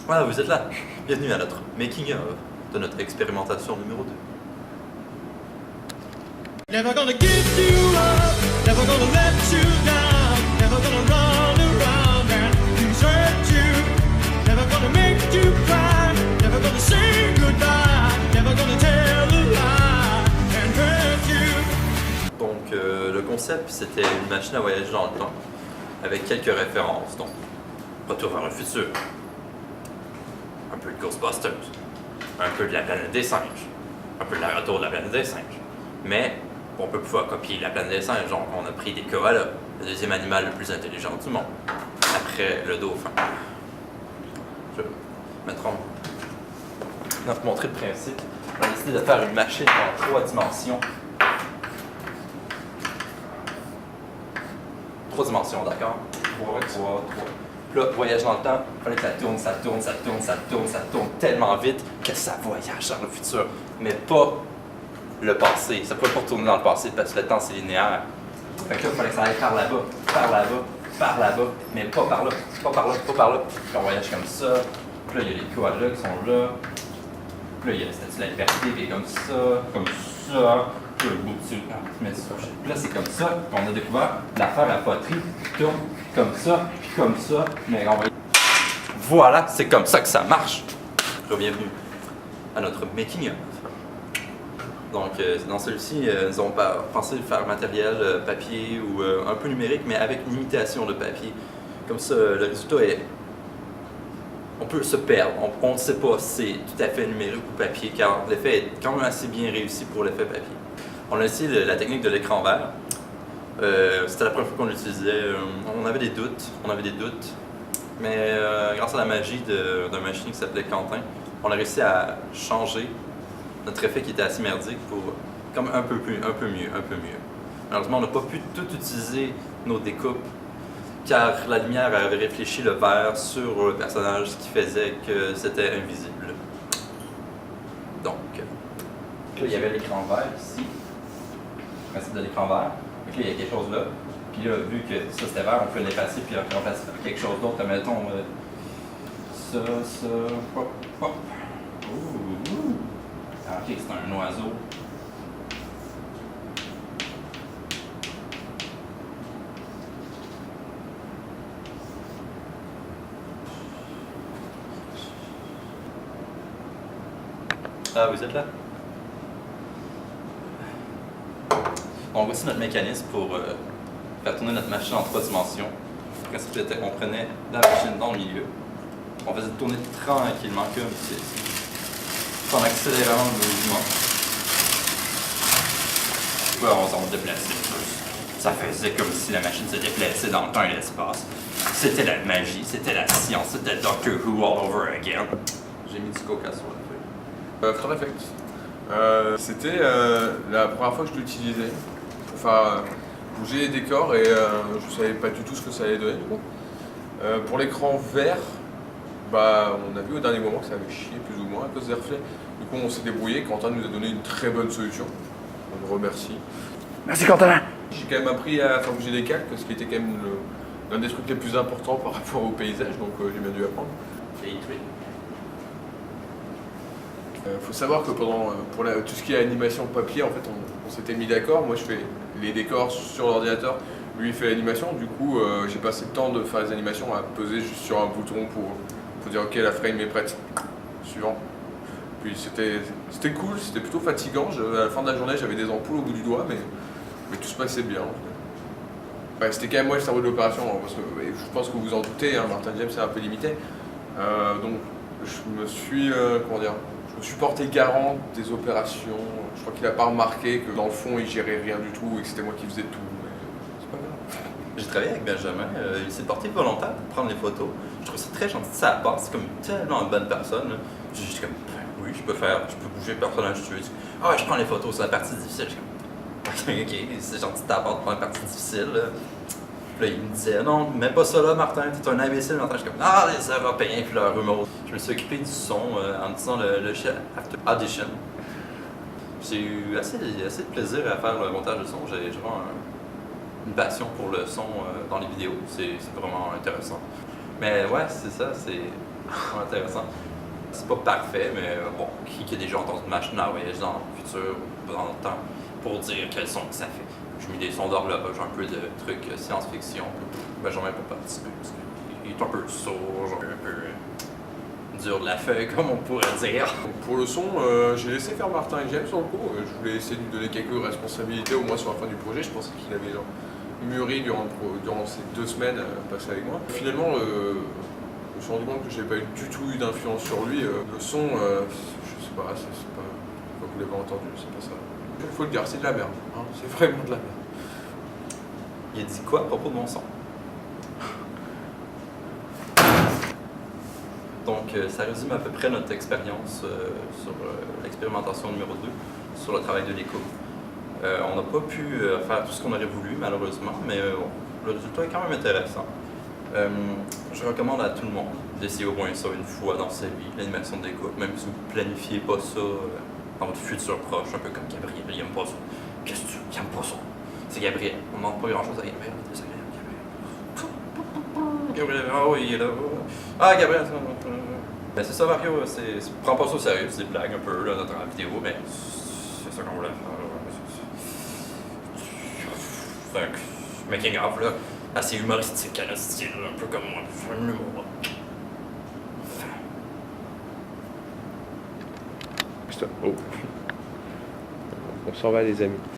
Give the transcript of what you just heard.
Voilà, vous êtes là. Bienvenue à notre making of de notre expérimentation numéro 2. Never gonna give you up, never gonna let you down, never gonna run around and desert you, never gonna make you cry, never gonna say goodbye, never gonna tell a lie and hurt you. Donc, le concept, c'était une machine à voyager dans le temps, avec quelques références. Donc, Retour vers le futur, un peu de Ghostbusters, un peu de la planète des singes, un peu de la retour de la planète des singes. Mais on peut pouvoir copier la planète des singes, donc on a pris des koalas, le deuxième animal le plus intelligent du monde, après le dauphin. Je vais mettre notre montrer le principe. On a décidé de faire une machine en 3 dimensions. 3 dimensions, d'accord? 3. Puis là, voyage dans le temps, il fallait que ça tourne tellement vite que ça voyage dans le futur. Mais pas le passé. Ça peut pas retourner dans le passé parce que le temps c'est linéaire. Fait que là, il fallait que ça aille par là-bas, mais pas par là. Puis on voyage comme ça. Puis là, il y a les koalas qui sont là. Puis là, il y a la statue de la liberté qui est comme ça. Puis le bout dessus, mais ça. Puis là, c'est comme ça qu'on a découvert l'affaire à poterie qui tourne comme ça, puis comme ça. Mais on va... Voilà, c'est comme ça que ça marche. Bienvenue à notre making of. Donc, dans celui-ci, nous avons pensé faire matériel papier ou un peu numérique, mais avec une imitation de papier. Comme ça, le résultat est... On peut se perdre. On ne sait pas si c'est tout à fait numérique ou papier, car l'effet est quand même assez bien réussi pour l'effet papier. On a essayé la technique de l'écran vert. C'était la première fois qu'on l'utilisait. On avait des doutes, mais grâce à la magie d'un machiniste qui s'appelait Quentin, on a réussi à changer notre effet qui était assez merdique pour comme un peu mieux. Malheureusement, on n'a pas pu tout utiliser nos découpes car la lumière avait réfléchi le vert sur le personnage, ce qui faisait que c'était invisible. Donc, là, il y avait l'écran vert ici. Le principe de l'écran vert. Donc là, il y a quelque chose là. Puis là, vu que ça c'était vert, on peut l'effacer puis le remplacer par quelque chose d'autre. Mettons ça, hop. Ouh. Ah, ok, c'est un oiseau. Ah, vous êtes là? Donc voici notre mécanisme pour faire tourner notre machine en 3 dimensions. Le principe était qu'on prenait la machine dans le milieu, on faisait tourner tranquillement comme ici, en accélérant le mouvement. On s'en déplaçait plus. Ça faisait comme si la machine se déplaçait dans le temps et l'espace. C'était la magie, c'était la science, c'était Doctor Who all over again. J'ai mis du coca sur la feuille. After Effects. C'était la première fois que je l'utilisais pour faire bouger les décors et je savais pas du tout ce que ça allait donner du coup. Pour l'écran vert, on a vu au dernier moment que ça avait chié plus ou moins à cause des reflets. Du coup on s'est débrouillé, Quentin nous a donné une très bonne solution. On le remercie. Merci Quentin. J'ai quand même appris à faire bouger les calques, ce qui était quand même l'un des trucs les plus importants par rapport au paysage, donc j'ai bien dû apprendre. Faut savoir que pour tout ce qui est animation papier, en fait, on s'était mis d'accord. Moi, je fais les décors sur l'ordinateur, lui, il fait l'animation. Du coup, j'ai passé le temps de faire les animations à peser juste sur un bouton pour dire ok, la frame est prête. Suivant. Puis c'était cool, c'était plutôt fatigant. À la fin de la journée, j'avais des ampoules au bout du doigt, mais tout se passait bien. Ouais, c'était quand même moi le cerveau de l'opération, hein, parce que je pense que vous en doutez, hein, Martin James est un peu limité. Donc, je me suis porté garant des opérations. Je crois qu'il n'a pas remarqué que dans le fond il gérait rien du tout et que c'était moi qui faisais tout. Mais c'est pas grave. J'ai travaillé avec Benjamin, il s'est porté volontaire pour prendre les photos. Je trouve ça très gentil de sa part, c'est comme tellement une bonne personne. J'ai juste comme, oui, je peux bouger le personnage si tu veux. Ah ouais, je prends les photos, c'est la partie difficile. Je suis comme, ok, c'est gentil de ta part de prendre la partie difficile. Puis là, il me disait, non, mets pas ça là, Martin, t'es un imbécile, Martin. Je suis comme, ah, les Européens, puis leur humour. Je me suis occupé du son en disant le chef after audition. J'ai eu assez de plaisir à faire le montage de son. J'ai vraiment une passion pour le son dans les vidéos. C'est vraiment intéressant. Mais ouais, c'est ça, c'est intéressant. C'est pas parfait, mais bon, qui a déjà entendu Machine à voyager dans le futur ou dans le temps pour dire quel son que ça fait. J'ai mis des sons d'horloge, un peu de trucs science-fiction. Benjamin peut participer parce qu'il est un peu sourd, genre un peu dur de la feuille, comme on pourrait dire. Pour le son, j'ai laissé faire Martin et James sur le coup. Je voulais essayer de lui donner quelques responsabilités, au moins sur la fin du projet. Je pensais qu'il avait genre mûri durant ces 2 semaines passées avec moi. Finalement, je me suis rendu compte que je n'avais pas du tout eu d'influence sur lui. Le son, je sais pas, c'est pas. Vous l'avez entendu, c'est pas ça. Il faut le dire, c'est de la merde. Hein, c'est vraiment de la merde. Il a dit quoi à propos de mon son? Donc, ça résume à peu près notre expérience sur l'expérimentation numéro 2, sur le travail de l'écho. On n'a pas pu faire tout ce qu'on aurait voulu, malheureusement, mais bon, le résultat est quand même intéressant. Je recommande à tout le monde d'essayer au moins ça une fois dans sa vie, l'animation d'écho, même si vous ne planifiez pas ça dans votre futur proche, un peu comme Gabriel, il n'aime pas ça. Qu'est-ce que tu n'aimes pas ça? C'est Gabriel, on ne demande pas grand-chose à Gabriel, c'est Gabriel. Gabriel, ah oui, il est là. Ah, Gabriel, ben, c'est ça, Mario, prends pas ça au sérieux, c'est des blagues un peu là, dans la vidéo, mais c'est ça qu'on voulait faire. C'est un making of là, assez humoristique à notre style, un peu comme moi, je fais un humour. Oh. On s'en va les amis.